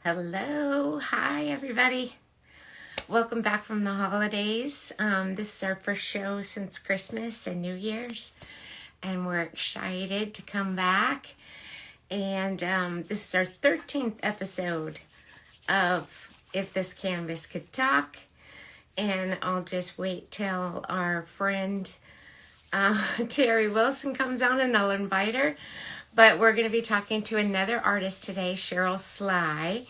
Hello. Hi, everybody. Welcome back from the holidays. This is our first show since Christmas and New Year's, and we're excited to come back. And this is our 13th episode of If This Canvas Could Talk. And I'll just wait till our friend Terry Wilson comes on and I'll invite her. But we're going to be talking to another artist today, Cheryl Sly.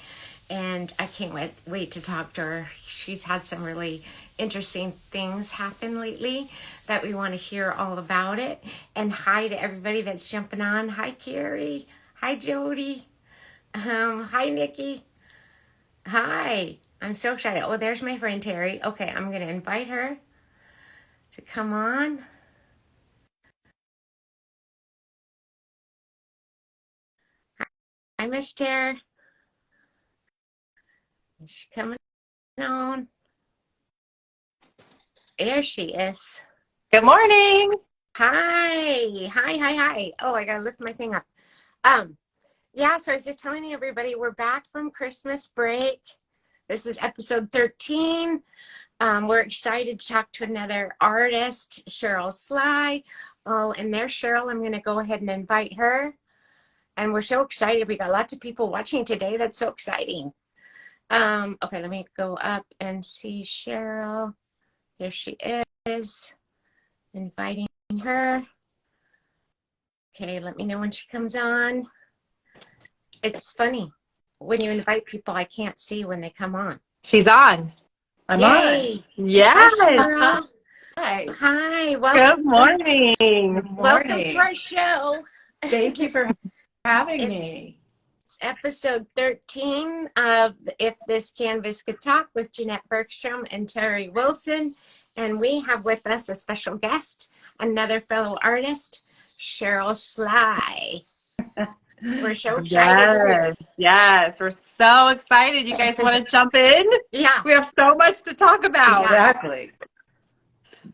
And I can't wait to talk to her. She's had some really interesting things happen lately that we want to hear all about it. And hi to everybody that's jumping on. Hi, Carrie. Hi, Jody. Hi, Nikki. Hi. I'm so excited. Oh, there's my friend Terry. Okay, I'm going to invite her to come on. Hi, Miss Terry. Is she coming on? There she is. Good morning. Hi. Oh, I gotta lift my thing up. Yeah, so I was just telling everybody we're back from Christmas break. This is episode 13. We're excited to talk to another artist, Cheryl Sly. Oh, and there's Cheryl. I'm gonna go ahead and invite her. And we're so excited. We got lots of people watching today. That's so exciting. Okay, let me go up and see Cheryl. There she is. Inviting her. Okay, let me know when she comes on. It's funny. When you invite people, I can't see when they come on. She's on. I'm Yay! on. Yes. Hi, Cheryl. Hi. Hi. Good morning. Welcome to our show. Thank you for having me. It's episode 13 of If This Canvas Could Talk with Jeanette Bergstrom and Terry Wilson. And we have with us a special guest, another fellow artist, Cheryl Sly. We're so excited. Yes. We're so excited. You guys want to jump in? Yeah. We have so much to talk about. Exactly.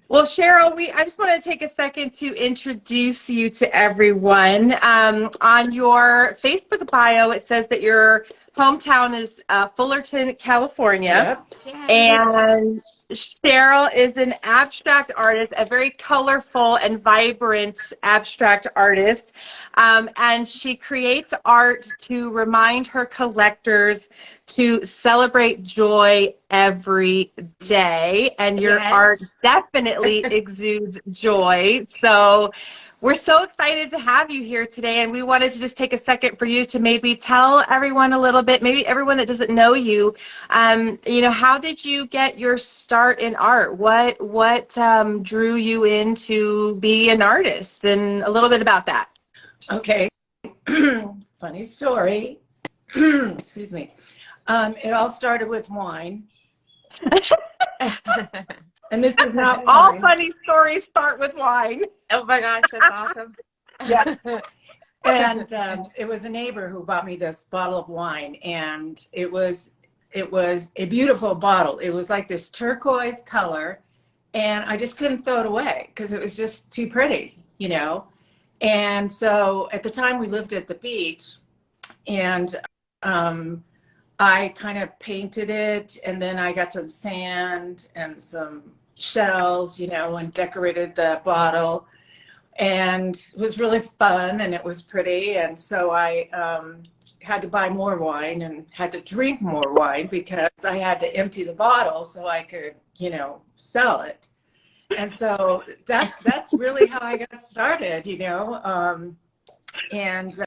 Well, Cheryl, I just want to take a second to introduce you to everyone. On your Facebook bio, it says that your hometown is Fullerton, California. Yep. And Cheryl is an abstract artist, a very colorful and vibrant abstract artist. And she creates art to remind her collectors to celebrate joy every day. And your art definitely exudes joy. So we're so excited to have you here today, and we wanted to just take a second for you to maybe tell everyone a little bit, maybe everyone that doesn't know you, how did you get your start in art? What drew you in to be an artist, and a little bit about that? Okay. Funny story. Excuse me. It all started with wine. And this is not all wine. funny stories start with wine. Oh my gosh, that's awesome. Yeah. And it was a neighbor who bought me this bottle of wine, and it was a beautiful bottle. It was like this turquoise color, and I just couldn't throw it away because it was just too pretty, And so at the time we lived at the beach, and I kind of painted it, and then I got some sand and some shells, and decorated the bottle. And it was really fun, and it was pretty. And so I had to buy more wine and had to drink more wine because I had to empty the bottle so I could, sell it. And so that's really how I got started, and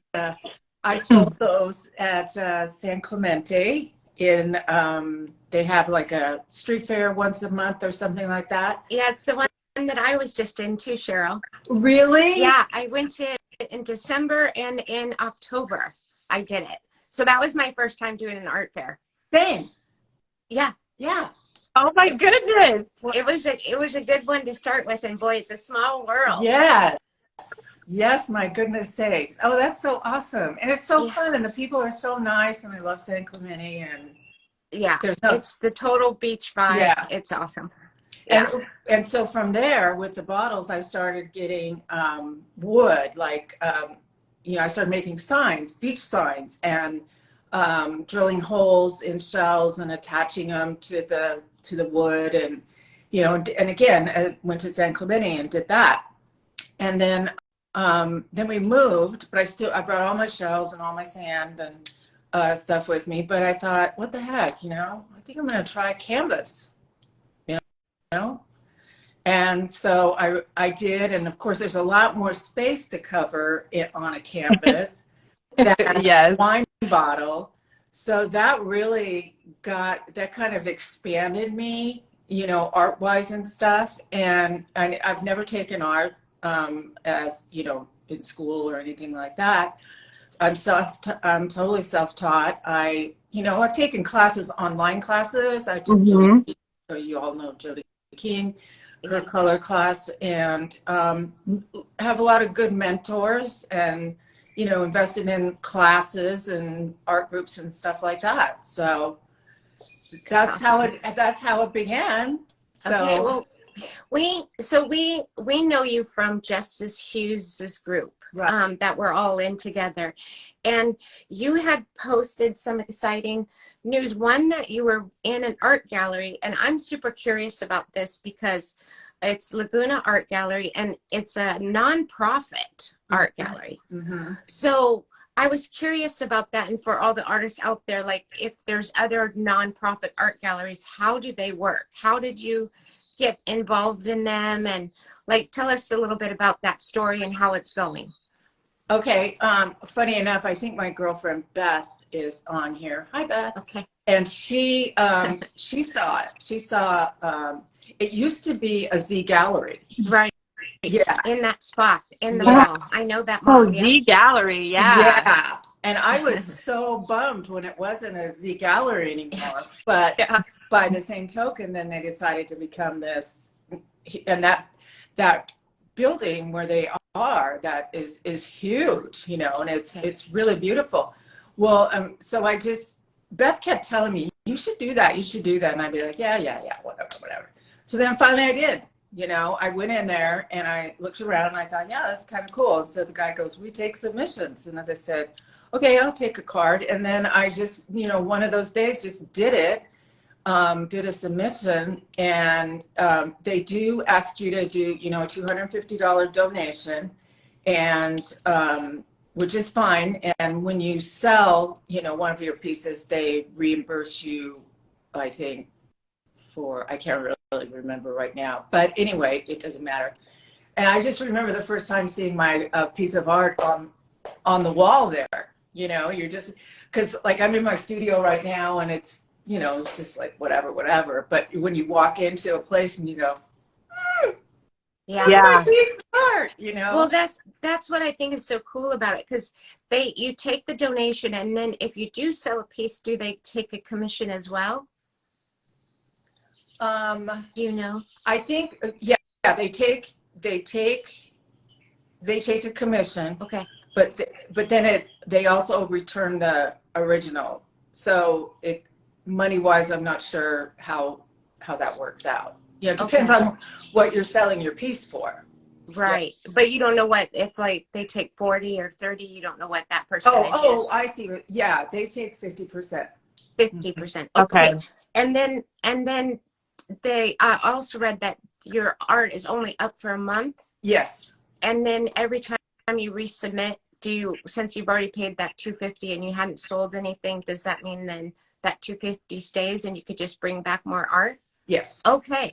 I sold those at San Clemente in, they have like a street fair once a month or something like that. Yeah, it's the one that I was just in too, Cheryl. Really? Yeah, I went to in December and in October. I did it. So that was my first time doing an art fair. Same. Yeah. Yeah. Oh my goodness. It was a good one to start with, and boy, it's a small world. Yes. Yes, my goodness sakes. Oh, that's so awesome. And it's so fun, and the people are so nice, and I love San Clemente, and it's the total beach vibe. Yeah. It's awesome. Yeah. And so from there, with the bottles, I started getting wood, like I started making signs, beach signs, and drilling holes in shells and attaching them to the wood, and and again, I went to San Clemente and did that, and then we moved, but I brought all my shells and all my sand and stuff with me. But I thought, what the heck, I think I'm going to try canvas, you know. And so I did, and of course, there's a lot more space to cover it on a canvas than Yes. a wine bottle. So that really that kind of expanded me, art-wise and stuff. And I've never taken art as in school or anything like that. I'm totally self-taught. I've taken classes, online classes. I took Jody, so you all know Jody King, her color class, and have a lot of good mentors, and invested in classes and art groups and stuff like that. So that's awesome. That's how it began. So okay, well, we know you from Justice Hughes's group, right, that we're all in together, and you had posted some exciting news. One, that you were in an art gallery, and I'm super curious about this because it's Laguna Art Gallery, and it's a nonprofit art gallery. Mm-hmm. So I was curious about that, and for all the artists out there, like if there's other nonprofit art galleries, how do they work? How did you get involved in them? And tell us a little bit about that story and how it's going. Okay. Funny enough, I think my girlfriend Beth is on here. Hi, Beth. Okay. And she saw it. She saw it used to be a Z Gallery. Right. Yeah. In that spot in the mall. I know that mall. Oh, Z Gallery. Yeah. Yeah. And I was so bummed when it wasn't a Z Gallery anymore. But by the same token, then they decided to become this, and that building where they are, that is huge, and it's really beautiful. Well, so Beth kept telling me, you should do that, and I'd be like, yeah, whatever. So then finally I did. I went in there and I looked around and I thought, yeah, that's kind of cool. And so the guy goes, we take submissions. And as I said, okay, I'll take a card. And then I just, one of those days just did it, did a submission. And they do ask you to do, a $250 donation, and which is fine. And when you sell, one of your pieces, they reimburse you, I think, I can't really remember right now, but anyway, it doesn't matter. And I just remember the first time seeing my piece of art on the wall there. You're just, because I'm in my studio right now, and it's it's just like whatever. But when you walk into a place and you go, yeah, art, Well, that's what I think is so cool about it, because you take the donation, and then if you do sell a piece, do they take a commission as well? Do you know? I think, yeah, they take a commission. Okay. But then they also return the original. So money wise, I'm not sure how that works out. It depends on what you're selling your piece for. Right. Yeah. But you don't know what, if they take 40 or 30, you don't know what that percentage is. Oh, I see. Yeah, they take 50%. 50%. Okay. And then they also read that your art is only up for a month. Yes. And then every time you resubmit, since you've already paid that $250 and you hadn't sold anything, does that mean then that $250 stays and you could just bring back more art? Yes. Okay.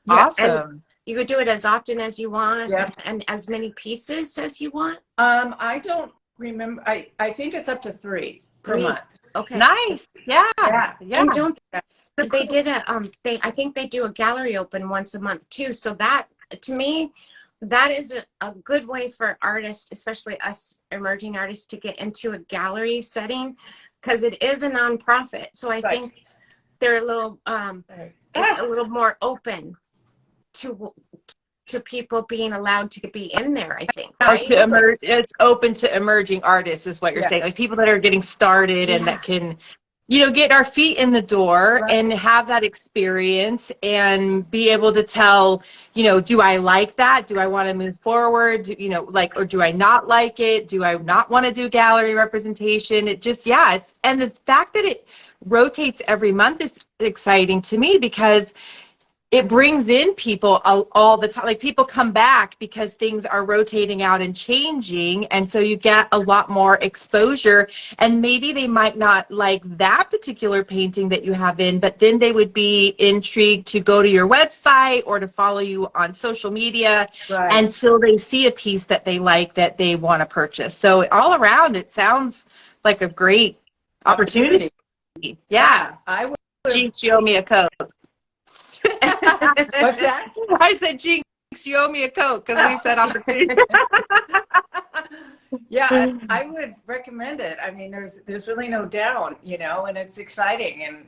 Awesome. And you could do it as often as you want. Yep. And as many pieces as you want. I don't remember. I think it's up to 3 per month. Okay. Nice. Yeah. And don't they did I think they do a gallery open once a month too. So that, to me, that is a good way for artists, especially us emerging artists, to get into a gallery setting, because it is a nonprofit. So I think they're a little it's a little more open to people being allowed to be in there, I think. Right? It's open to emerging artists is what you're saying. Like people that are getting started and that can get our feet in the door Right. and have that experience and be able to tell, do I like that? Do I want to move forward? Or do I not like it? Do I not want to do gallery representation? And the fact that it rotates every month is exciting to me because it brings in people all the time. Like, people come back because things are rotating out and changing, and so you get a lot more exposure. And maybe they might not like that particular painting that you have in, but then they would be intrigued to go to your website or to follow you on social media Right. until they see a piece that they like, that they want to purchase. So all around, it sounds like a great opportunity. Yeah. I would. Jinx, you owe me a Coke. What's that? I said, Jinx, you owe me a Coke, because we said opportunity. Yeah, I would recommend it. I mean, there's really no doubt, and it's exciting.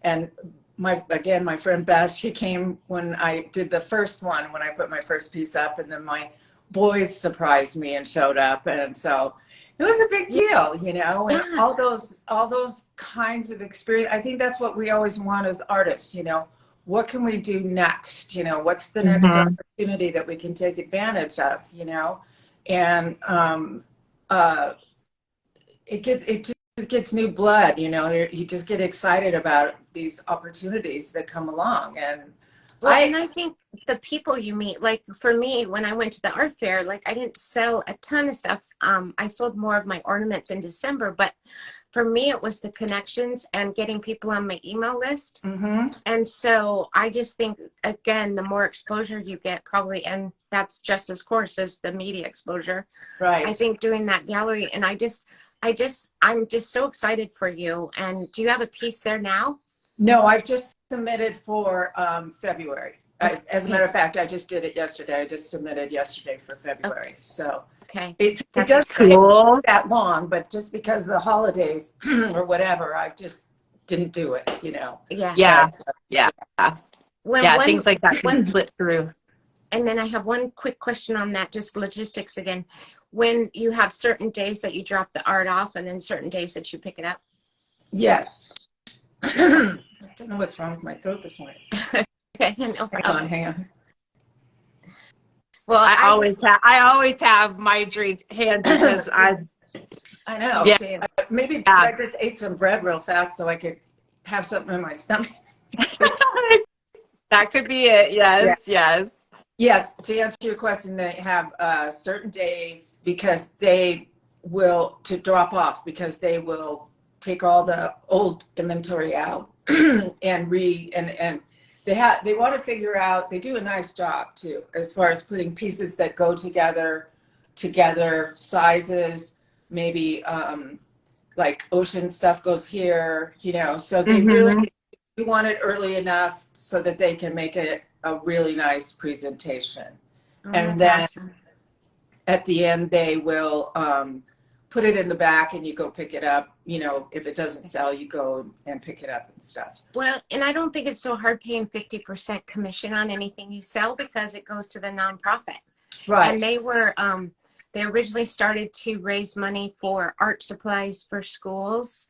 And my friend Beth, she came when I did the first one, when I put my first piece up, and then my boys surprised me and showed up, and so it was a big deal, and all those kinds of experience. I think that's what we always want as artists, What can we do next? What's the next opportunity that we can take advantage of? And it just gets new blood. You just get excited about these opportunities that come along. And I think the people you meet, like for me, when I went to the art fair, like I didn't sell a ton of stuff. I sold more of my ornaments in December, but for me, it was the connections and getting people on my email list. Mm-hmm. And so I just think, again, the more exposure you get, probably, and that's just as course as the media exposure. Right. I think doing that gallery, and I'm just so excited for you. And do you have a piece there now? No, I've just submitted for February. Okay. As a matter of fact, I just did it yesterday. I just submitted yesterday for February. Okay. So Okay. it That's doesn't exciting. take that long, but just because of the holidays or whatever, I just didn't do it, Yeah. Yeah. Things like that can slip through. And then I have one quick question on that, just logistics again. When you have certain days that you drop the art off and then certain days that you pick it up? Yes. I don't know what's wrong with my throat this morning. Okay, no problem. Hang on. Well, I always have my drink handy because I know. Yeah. Maybe I just ate some bread real fast so I could have something in my stomach. That could be it. Yes. Yes, to answer your question, they have certain days because they will to drop off because they will take all the old inventory out and they want to figure out. They do a nice job too as far as putting pieces that go together, sizes, maybe like ocean stuff goes here, So they really want it early enough so that they can make it a really nice presentation. And then awesome. At the end, they will put it in the back and you go pick it up. If it doesn't sell, you go and pick it up and stuff. Well, and I don't think it's so hard paying 50% commission on anything you sell because it goes to the nonprofit. Right. And they originally started to raise money for art supplies for schools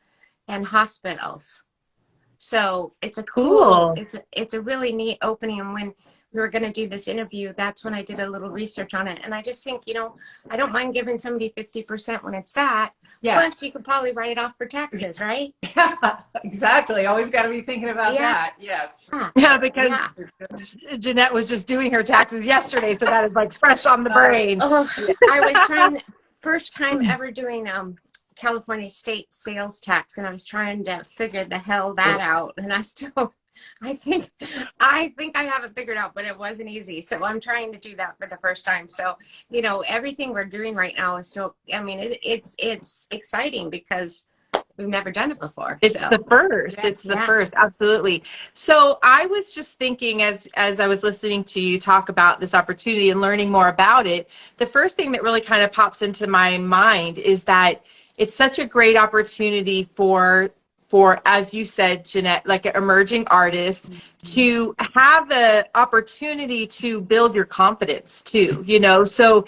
and hospitals. So it's a cool. It's a really neat opening. And when we were going to do this interview, that's when I did a little research on it. And I just think, I don't mind giving somebody 50% when it's that. Yeah. Plus, you could probably write it off for taxes, right? Yeah, exactly. Always got to be thinking about that. Yes. Yeah, because Jeanette was just doing her taxes yesterday, so that is like fresh on the brain. Oh, I was trying, first time ever doing California state sales tax, and I was trying to figure the hell that out, and I think I have it figured out, but it wasn't easy. So I'm trying to do that for the first time. So, everything we're doing right now is it's exciting because we've never done it before. It's the first. It's the first. Absolutely. So I was just thinking as I was listening to you talk about this opportunity and learning more about it, the first thing that really kind of pops into my mind is that it's such a great opportunity for, as you said, Jeanette, like emerging artists to have the opportunity to build your confidence too, So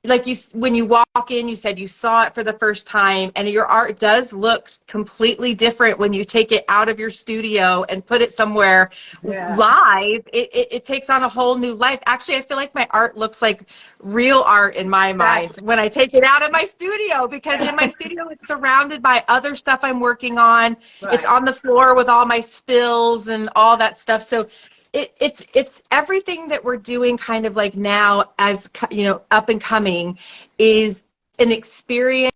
like when you walk in, you said you saw it for the first time, and your art does look completely different when you take it out of your studio and put it somewhere live. It takes on a whole new life. Actually, I feel like my art looks like real art in my mind when I take it out of my studio, because in my studio it's surrounded by other stuff I'm working on. It's on the floor with all my spills and all that stuff. So it's everything that we're doing kind of like now as, you know, up and coming is an experience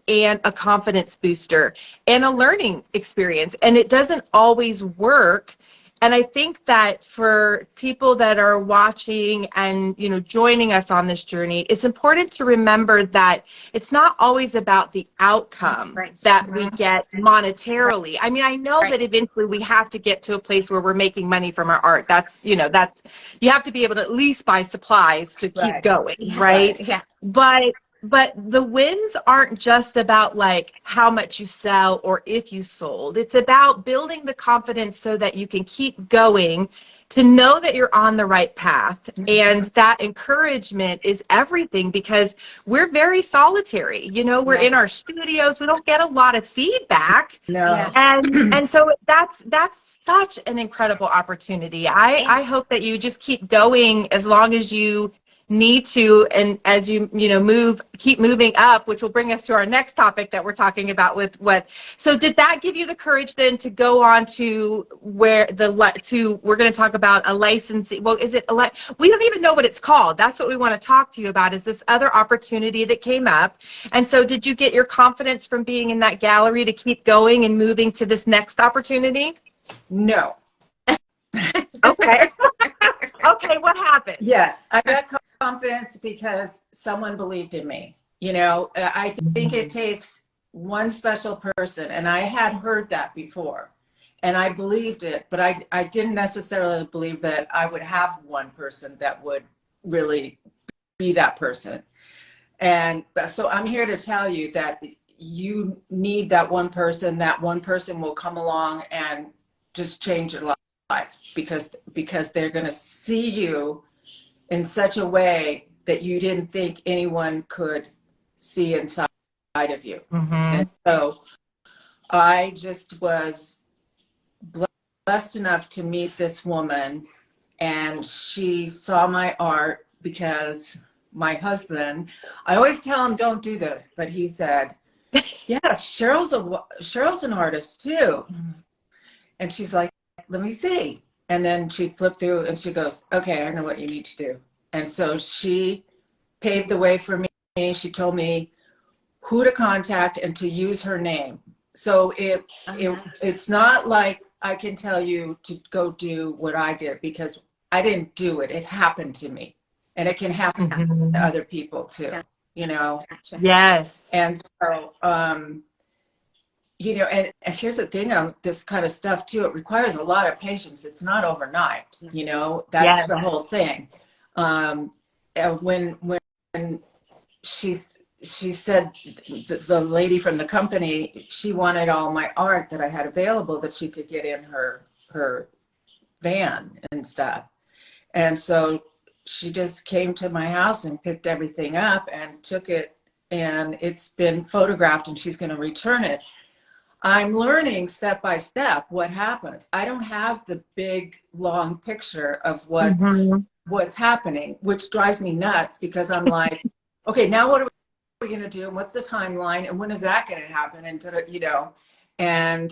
and a confidence booster and a learning experience. And it doesn't always work. And I think that for people that are watching and, you know, joining us on this journey, it's important to remember that it's not always about the outcome that we get monetarily. I mean, I know that eventually we have to get to a place where we're making money from our art. That's, you know, that's, you have to be able to at least buy supplies to keep going, right? Yeah. But the wins aren't just about like how much you sell or if you sold. It's about building the confidence so that you can keep going, to know that you're on the right path. And that encouragement is everything, because we're very solitary. You know, we're in our studios. We don't get a lot of feedback. And so that's such an incredible opportunity. I hope that you just keep going as long as you need to, and as you keep moving up, which will bring us to our next topic that we're talking about with what. So did that give you the courage then to go on to where we're going to talk about a licensing? Well, is it we don't even know what it's called. That's what we want to talk to you about, is this other opportunity that came up. And so did you get your confidence from being in that gallery to keep going and moving to this next opportunity? No. Okay. Okay, what happened? Yes, I got confidence because someone believed in me. You know, I think it takes one special person, and I had heard that before, and I believed it, but I didn't necessarily believe that I would have one person that would really be that person. And so I'm here to tell you that you need that one person. That one person will come along and just change your life, because they're going to see you in such a way that you didn't think anyone could see inside of you. And so I just was blessed enough to meet this woman, and she saw my art, because my husband, I always tell him don't do this, but he said, yeah, Cheryl's an artist too. And she's like, let me see. And then she flipped through and she goes, okay, I know what you need to do. And so she paved the way for me. She told me who to contact and to use her name. So it's not like I can tell you to go do what I did, because I didn't do it. It happened to me. And it can happen to other people too, you know? Yes. And so, you know, and here's the thing on this kind of stuff too, it requires a lot of patience. It's not overnight, you know, that's the whole thing. When she said, the lady from the company, she wanted all my art that I had available that she could get in her van and stuff. And so she just came to my house and picked everything up and took it, and it's been photographed, and she's going to return it. I'm learning step by step what happens. I don't have the big, long picture of what's happening, which drives me nuts, because I'm like, okay, now what are we going to do? And what's the timeline? And when is that going to happen? And, you know, and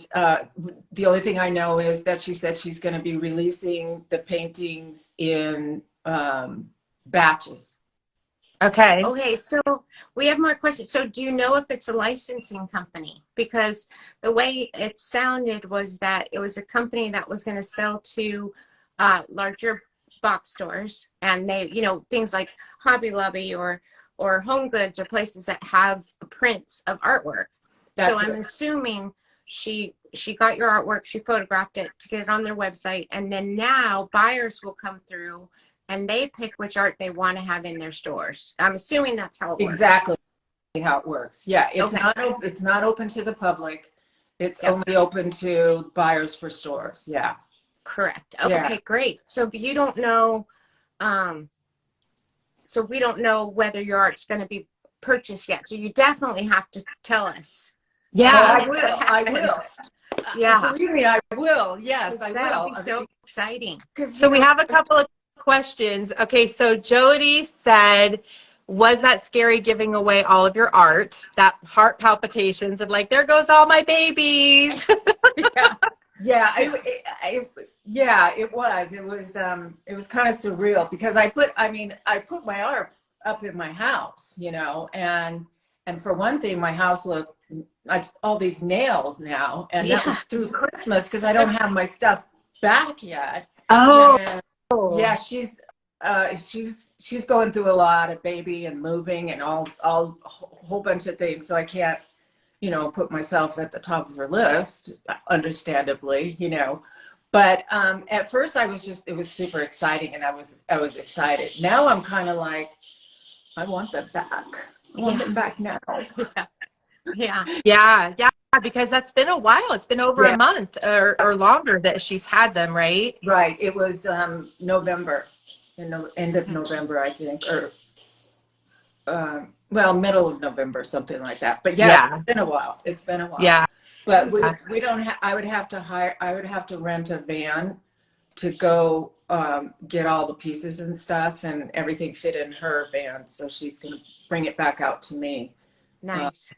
the only thing I know is that she said she's going to be releasing the paintings in batches. Okay, so we have more questions. So do you know if it's a licensing company? Because the way it sounded was that it was a company that was going to sell to larger box stores, and they, you know, things like Hobby Lobby or Home Goods, or places that have prints of artwork. So I'm assuming she got your artwork, she photographed it to get it on their website, and then now buyers will come through and they pick which art they want to have in their stores. I'm assuming that's how it works. Exactly how it works. Yeah, it's not open to the public. It's only open to buyers for stores. Yeah. Correct. Okay, great. So you don't know, so we don't know whether your art's going to be purchased yet. So you definitely have to tell us. Yeah. I will. I will. Yeah. Believe me, I will. Yes, I That will. would be so exciting. So we have a couple of questions. Okay, so Jody said, was that scary giving away all of your art? That heart palpitations of like, there goes all my babies. Yeah, yeah, it was. It was kind of surreal because I put my art up in my house, you know, and for one thing, my house looked like all these nails now, and that was through Christmas because I don't have my stuff back yet. Oh, yeah, she's going through a lot of baby and moving and all a whole bunch of things, so I can't, you know, put myself at the top of her list, understandably, you know. But at first it was super exciting, and I was excited. Now I'm kind of like, I want them back. I want them back now. Yeah, because that's been a while. It's been over a month or longer that she's had them, right? Right. It was November, end of November, I think, or middle of November, something like that. But it's been a while. It's been a while. Yeah. But we don't have, I would have to rent a van to go get all the pieces and stuff, and everything fit in her van. So she's going to bring it back out to me. Nice.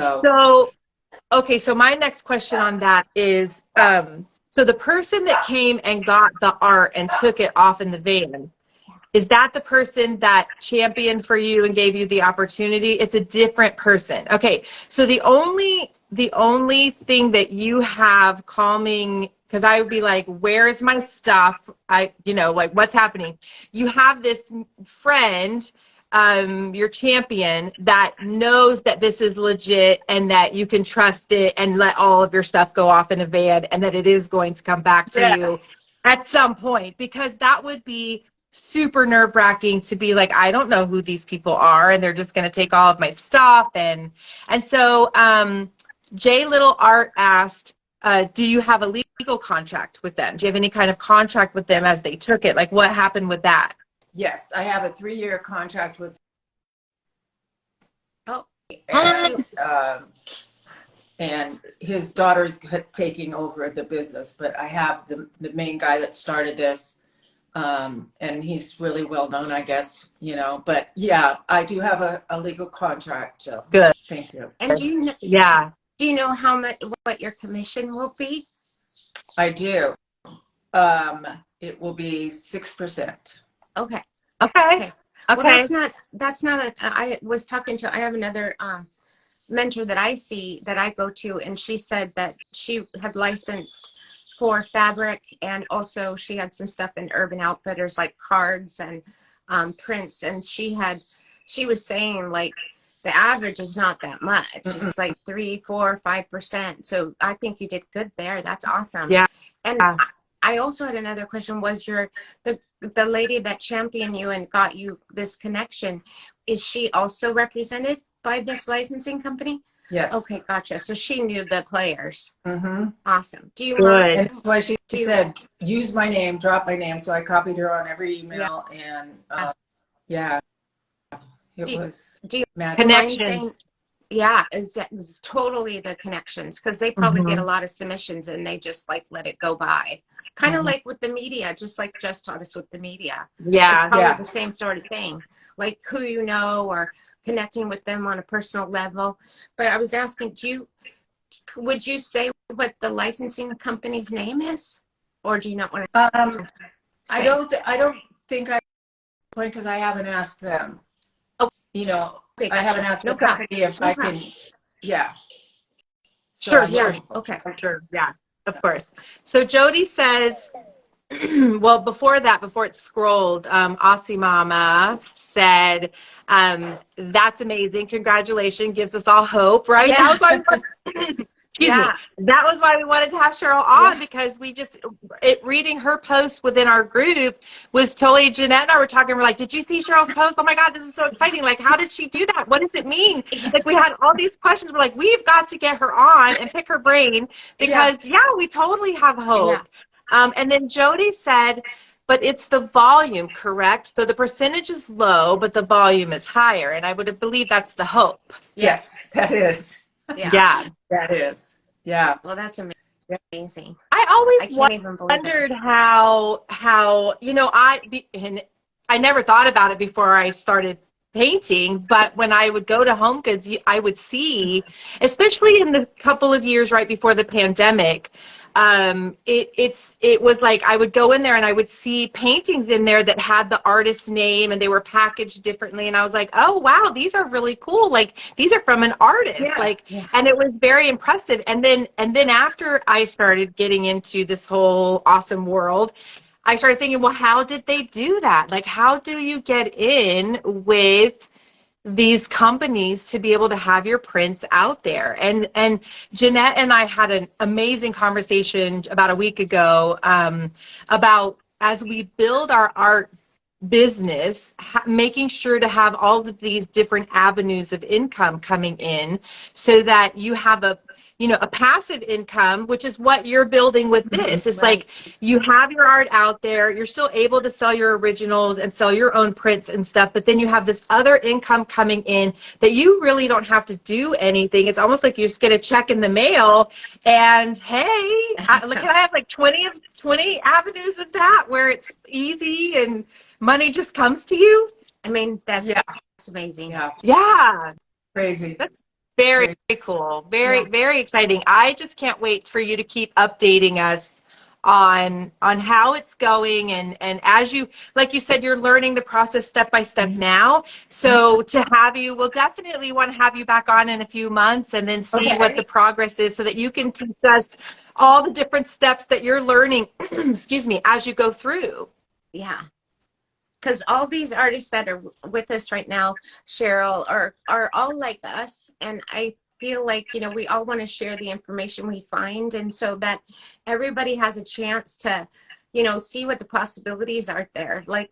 So, okay. So my next question on that is, so the person that came and got the art and took it off in the van, is that the person that championed for you and gave you the opportunity? It's a different person. Okay. So the only thing that you have calming, because I would be like, where's my stuff? Like, what's happening? You have this friend, your champion, that knows that this is legit and that you can trust it and let all of your stuff go off in a van and that it is going to come back to you at some point, because that would be super nerve-wracking to be like, I don't know who these people are and they're just going to take all of my stuff. And so J Little Art asked, do you have a legal contract with them? Do you have any kind of contract with them as they took it? Like, what happened with that? Yes, I have a 3-year contract with. And his daughter's taking over the business, but I have the main guy that started this, and he's really well known, I guess, you know. But yeah, I do have a legal contract, Jill. Good. Thank you. And do you know? Yeah. Do you know what your commission will be? I do. It will be 6%. Okay. Okay. Well, that's not I was talking to, I have another mentor that I go to, and she said that she had licensed for fabric, and also she had some stuff in Urban Outfitters like cards and prints, and she was saying like the average is not that much. It's like 3, 4, 5%. So I think you did good there. That's awesome. Yeah. And I also had another question. Was the lady that championed you and got you this connection, is she also represented by this licensing company? Yes. Okay, gotcha. So she knew the players. Mm-hmm. Awesome. Do you Good. mind? And that's why she said, use my name, drop my name. So I copied her on every email, and it was magic. Connections. Yeah, it's totally the connections, because they probably get a lot of submissions and they just like let it go by. Kind of like with the media, just like Jess taught us with the media. Yeah. It's probably the same sort of thing, like who you know or connecting with them on a personal level. But I was asking, would you say what the licensing company's name is, or do you not want to? I don't think I point, because I haven't asked them. Oh, you know, okay, I haven't asked the company if I can. Yeah. Sure. Yeah. Okay. Sure. Yeah. Of course. So Jody says, well, before it scrolled, Aussie Mama said, that's amazing. Congratulations. Gives us all hope, right? Yeah. That was why excuse me. That was why we wanted to have Cheryl on, because we reading her post within our group was totally, Jeanette and I were talking, we're like, did you see Cheryl's post? Oh my God, this is so exciting. Like, how did she do that? What does it mean? Like, we had all these questions. We're like, we've got to get her on and pick her brain, because we totally have hope. And then Jody said, but it's the volume, correct? So the percentage is low, but the volume is higher. And I would believe that's the hope. Yes, that is. Yeah. Yeah. That is. Yeah. Well, that's amazing. I I always can't even believe it. wondered how and I never thought about it before I started painting, but when I would go to Home Goods, I would see, especially in the couple of years right before the pandemic, it was like I would go in there and I would see paintings in there that had the artist's name and they were packaged differently, and I was like, oh wow, these are really cool, like these are from an artist. Yeah. And it was very impressive. And then after I started getting into this whole awesome world, I started thinking, well, how did they do that? Like, how do you get in with these companies to be able to have your prints out there? And Jeanette and I had an amazing conversation about a week ago about, as we build our art business, making sure to have all of these different avenues of income coming in, so that you have a passive income, which is what you're building with this. It's Right. like you have your art out there, you're still able to sell your originals and sell your own prints and stuff, but then you have this other income coming in that you really don't have to do anything. It's almost like you just get a check in the mail and, hey, can I have like 20 avenues of that where it's easy and money just comes to you? I mean, that's amazing. Yeah. Yeah. Crazy. That's very cool. Very exciting. I just can't wait for you to keep updating us on how it's going. And as you, like you said, you're learning the process step by step now. So to have you, we'll definitely want to have you back on in a few months and then see what the progress is, so that you can teach us all the different steps that you're learning, excuse me, as you go through. Yeah. Because all these artists that are with us right now, Cheryl, are all like us. And I feel like, we all want to share the information we find. And so that everybody has a chance to, see what the possibilities are there. Like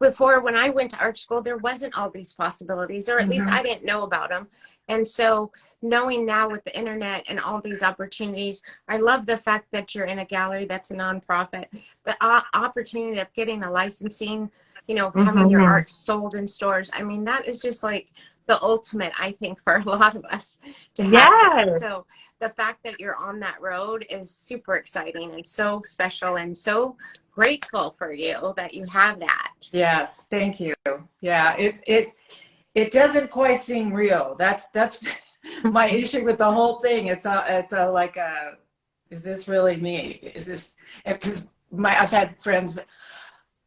before, when I went to art school, there wasn't all these possibilities, or at least I didn't know about them. And so knowing now with the internet and all these opportunities, I love the fact that you're in a gallery that's a nonprofit. The opportunity of getting a licensing, having your art sold in stores. I mean, that is just like the ultimate, I think, for a lot of us to have that. So the fact that you're on that road is super exciting and so special, and so grateful for you that you have that. Yes, thank you. Yeah, it doesn't quite seem real. That's my issue with the whole thing. It's like is this really me? Is this, because I've had friends,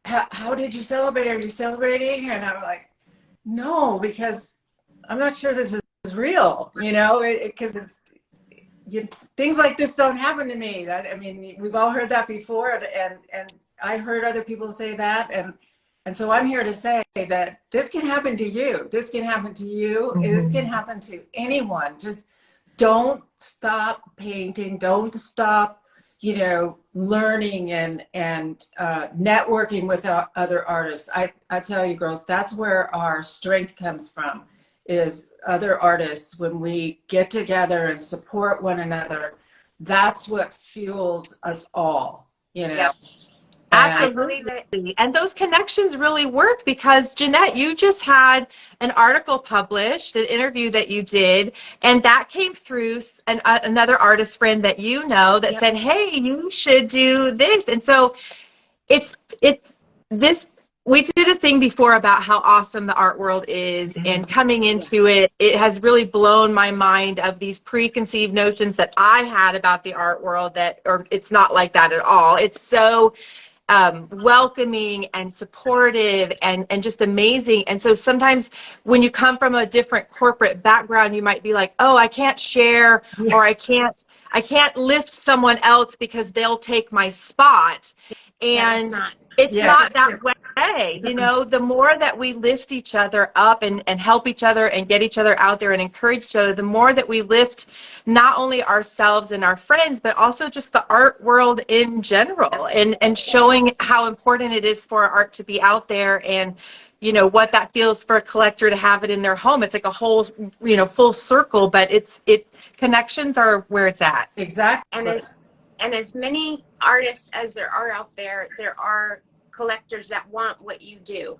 how did you celebrate? Are you celebrating? And I'm like, no, because I'm not sure this is real, because things like this don't happen to me. I mean, we've all heard that before, and I heard other people say that, and so I'm here to say that this can happen to you. This can happen to you. This can happen to anyone. Just don't stop painting. Don't stop, learning and networking with other artists. I tell you, girls, that's where our strength comes from, is other artists. When we get together and support one another, that's what fuels us all, Yep. Absolutely. And those connections really work, because Jeanette, you just had an article published, an interview that you did, and that came through another artist friend that that said, hey, you should do this. And so it's this. We did a thing before about how awesome the art world is, and coming into it has really blown my mind of these preconceived notions that I had about the art world, or it's not like that at all. It's so welcoming and supportive and just amazing. And so sometimes when you come from a different corporate background, you might be like, oh, I can't share, or I can't lift someone else because they'll take my spot. And it's not that way. The more that we lift each other up and help each other and get each other out there and encourage each other, the more that we lift not only ourselves and our friends, but also just the art world in general, and showing how important it is for art to be out there, and what that feels for a collector to have it in their home. It's like a whole full circle, but connections are where it's at. Exactly. And as many artists as there are out there, there are collectors that want what you do.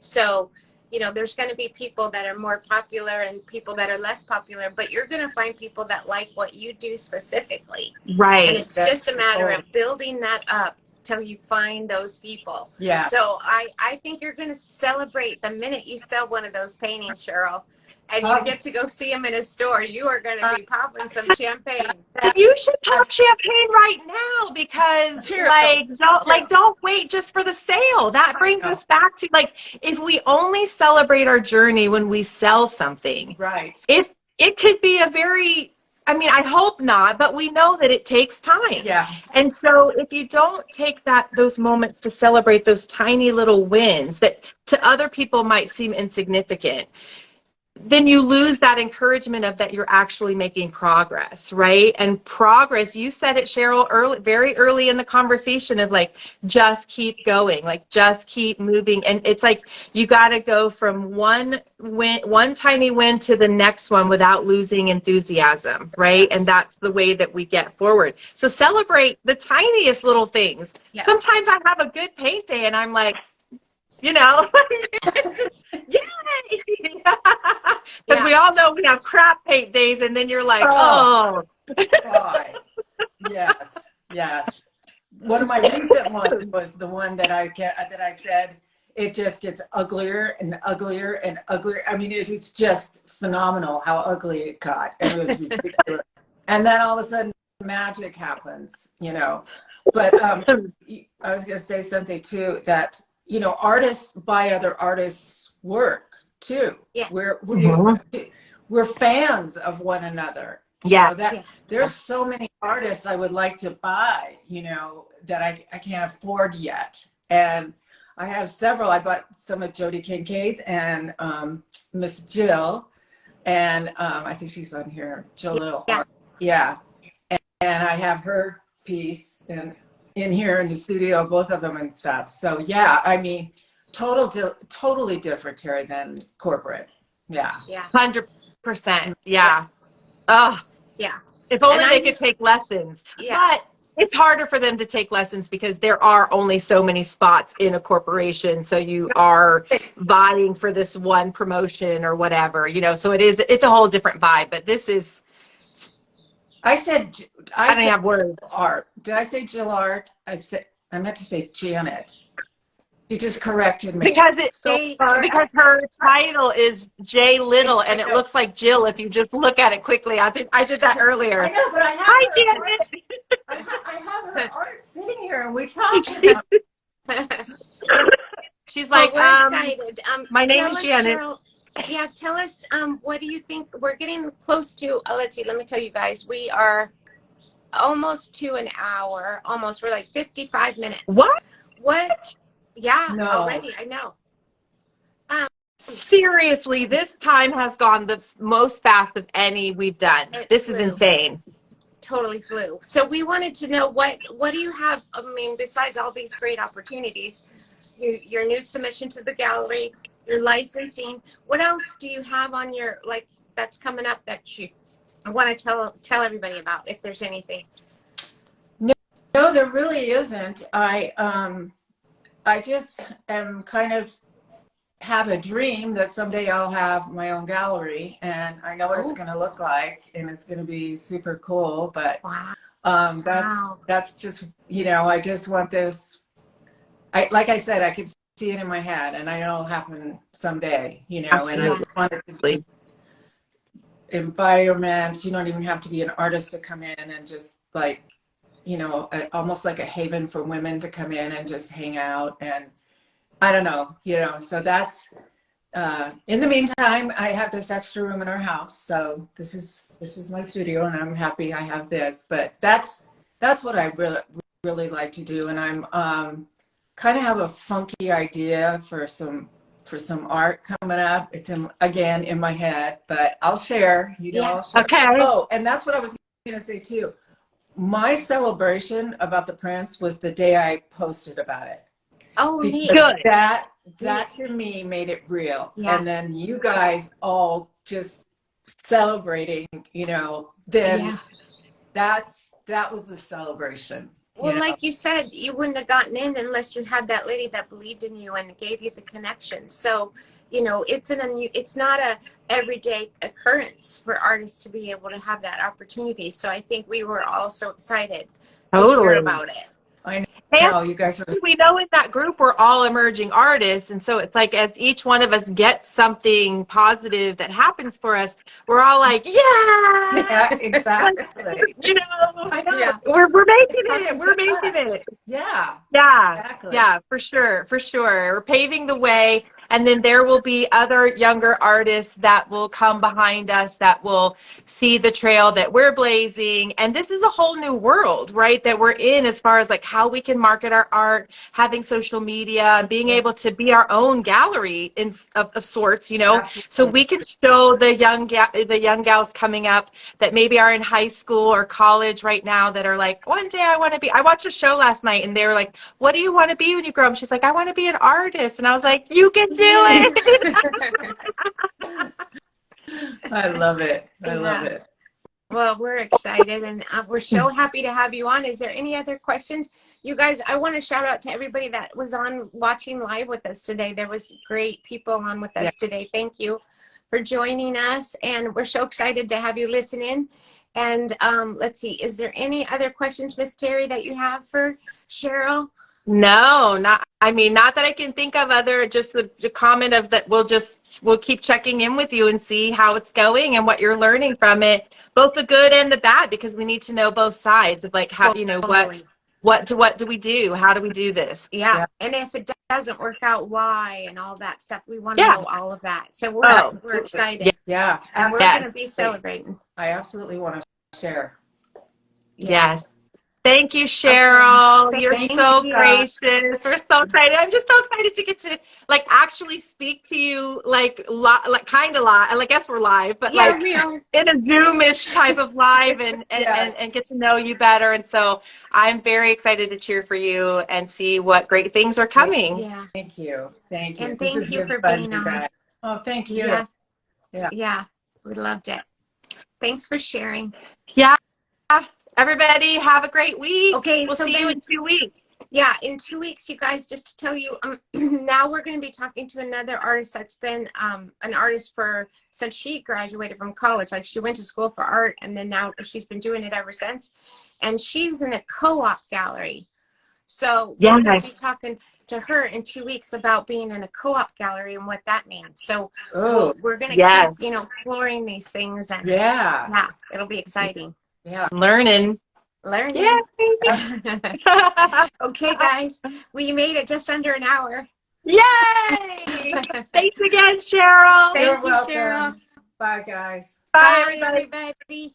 So, you know, there's going to be people that are more popular and people that are less popular, but you're going to find people that like what you do specifically. Right. And it's just a matter of building that up till you find those people. Yeah. So I think you're going to celebrate the minute you sell one of those paintings, Cheryl, and you get to go see them in a store. You are going to be popping some champagne. You should pop champagne right now because don't wait just for the sale. That brings us back to, like, if we only celebrate our journey when we sell something, Right. it could be a very, I mean, I hope not, but we know that it takes time. Yeah. And so if you don't take those moments to celebrate those tiny little wins that to other people might seem insignificant, then you lose that encouragement of that you're actually making progress, right? And progress, you said it, Cheryl, very early in the conversation of, like, just keep going, like, just keep moving. And it's like you got to go from one tiny win to the next one without losing enthusiasm, right? And that's the way that we get forward. So celebrate the tiniest little things. Yeah. Sometimes I have a good paint day and I'm like, you know, yay! Because we all know we have crap paint days, and then you're like, oh. God. Yes. One of my recent ones was the one that I said it just gets uglier and uglier and uglier. I mean, it's just phenomenal how ugly it got. It was ridiculous. And then all of a sudden, magic happens, you know. But I was going to say something too, that, you know, artists buy other artists' work too. Yes. We're fans of one another. Yeah. There's so many artists I would like to buy, you know, that I can't afford yet. And I have several. I bought some of Jody Kincaid and Miss Jill, and I think she's on here, Jill Little. Yeah. And I have her piece and in here in the studio, both of them and stuff. So yeah, I mean, totally different, Terry, than corporate. Yeah. 100%. Yeah. Oh. Yeah. If only they could take lessons. Yeah. But it's harder for them to take lessons because there are only so many spots in a corporation. So you are vying for this one promotion or whatever, you know, so it's a whole different vibe, but this is, I don't have words. Art. Did I say Jill Art? I meant to say Janet. She just corrected me. Because because her title is J Little, and it looks like Jill if you just look at it quickly. I did that earlier. I know, but I have Hi, Janet. I have her art sitting here, and we talk. She's like, we're excited. My name is Janet. Cheryl, yeah, tell us, what do you think? We're getting close to, let's see, let me tell you guys, we are almost to an hour, almost. We're like 55 minutes. What? Yeah, no. Already, I know. Seriously, this time has gone the most fast of any we've done. This is insane. Totally flew. So we wanted to know, what do you have, I mean, besides all these great opportunities, your new submission to the gallery, your licensing, what else do you have on your, like, that's coming up that you want to tell everybody about, if there's anything? No, there really isn't. I just am kind of have a dream that someday I'll have my own gallery, and I know what it's going to look like, and it's going to be super cool. But that's just, you know, I just want this. Like I said, I could see it in my head, and I know it'll happen someday, you know. Absolutely. And I want it to be environment. You don't even have to be an artist to come in and just, like, you know, almost like a haven for women to come in and just hang out. And I don't know, you know, so that's, in the meantime, I have this extra room in our house. So this is my studio, and I'm happy I have this, but that's what I really like to do. And I'm, kind of have a funky idea for some art coming up. It's again in my head, but I'll share, you know. Yeah. I'll share. Okay. Oh, and that's what I was going to say too. My celebration about the prints was the day I posted about it. Oh, neat. Good. That to me made it real. Yeah. And then you guys all just celebrating, you know, then that was the celebration. Well, you know. like you said, you wouldn't have gotten in unless you had that lady that believed in you and gave you the connection. So, you know, it's not a everyday occurrence for artists to be able to have that opportunity. So I think we were all so excited to hear Totally. about it. I And know you guys are. we know in that group we're all emerging artists, and so it's like as each one of us gets something positive that happens for us, we're all like, yeah, Yeah, exactly. you know, I know. Yeah. we're making it, Talking we're to making us. it. Yeah, Yeah, exactly. yeah, for sure, for sure. We're paving the way, and then there will be other younger artists that will come behind us that will see the trail that we're blazing. And this is a whole new world, right, that we're in as far as like how we can market our art, having social media, being Yeah. able to be our own gallery of sorts, you know, so Absolutely. we can show the young gals coming up that maybe are in high school or college right now that are like, one day I want to be. I watched a show last night and they were like, what do you want to be when you grow up? She's like, I want to be an artist. And I was like, you can do it. I love it. I love Yeah. it. Well, we're excited and we're so happy to have you on. Is there any other questions? You guys, I want to shout out to everybody that was on watching live with us today. There was great people on with us today. Thank you for joining us. And we're so excited to have you listen in. And let's see, is there any other questions, Miss Terry, that you have for Cheryl? No, not, I mean, not that I can think of other, just the comment of that we'll keep checking in with you and see how it's going and what you're learning from it, both the good and the bad, because we need to know both sides of like how, you know, Totally. what do we do? How do we do this? Yeah. Yeah. And if it doesn't work out, why and all that stuff, we want to Yeah. know all of that. So we're Absolutely. excited. Yeah, And we're Yes. going to be celebrating. I absolutely want to share. Yeah. Yes. Thank you, Cheryl. Okay. You're Thank so you. gracious. We're so excited. I'm just so excited to get to like actually speak to you like kind of live. I guess we're live, but Yeah, like we are. in a Zoom-ish type of live and Yes. and get to know you better. And so I'm very excited to cheer for you and see what great things are coming. Yeah. Thank you. Thank you. And This thank has you been for fun, being you on. guys. Oh, thank you. Yeah. Yeah. Yeah. We loved it. Thanks for sharing. Yeah. Everybody have a great week. Okay, We'll so see you then- in 2 weeks. Yeah, in 2 weeks, you guys, just to tell you, now we're going to be talking to another artist that's been an artist since she graduated from college. Like she went to school for art and then now she's been doing it ever since. And she's in a co-op gallery. So we're going to be talking to her in 2 weeks about being in a co-op gallery and what that means. So we're going to keep, exploring these things and yeah, it'll be exciting. Yeah. Learning. Learning. Yay. Okay, guys, we made it just under an hour. Yay! Thanks again, Cheryl. Thank You're you, welcome. Cheryl. Bye, guys. Bye, Bye, everybody. everybody.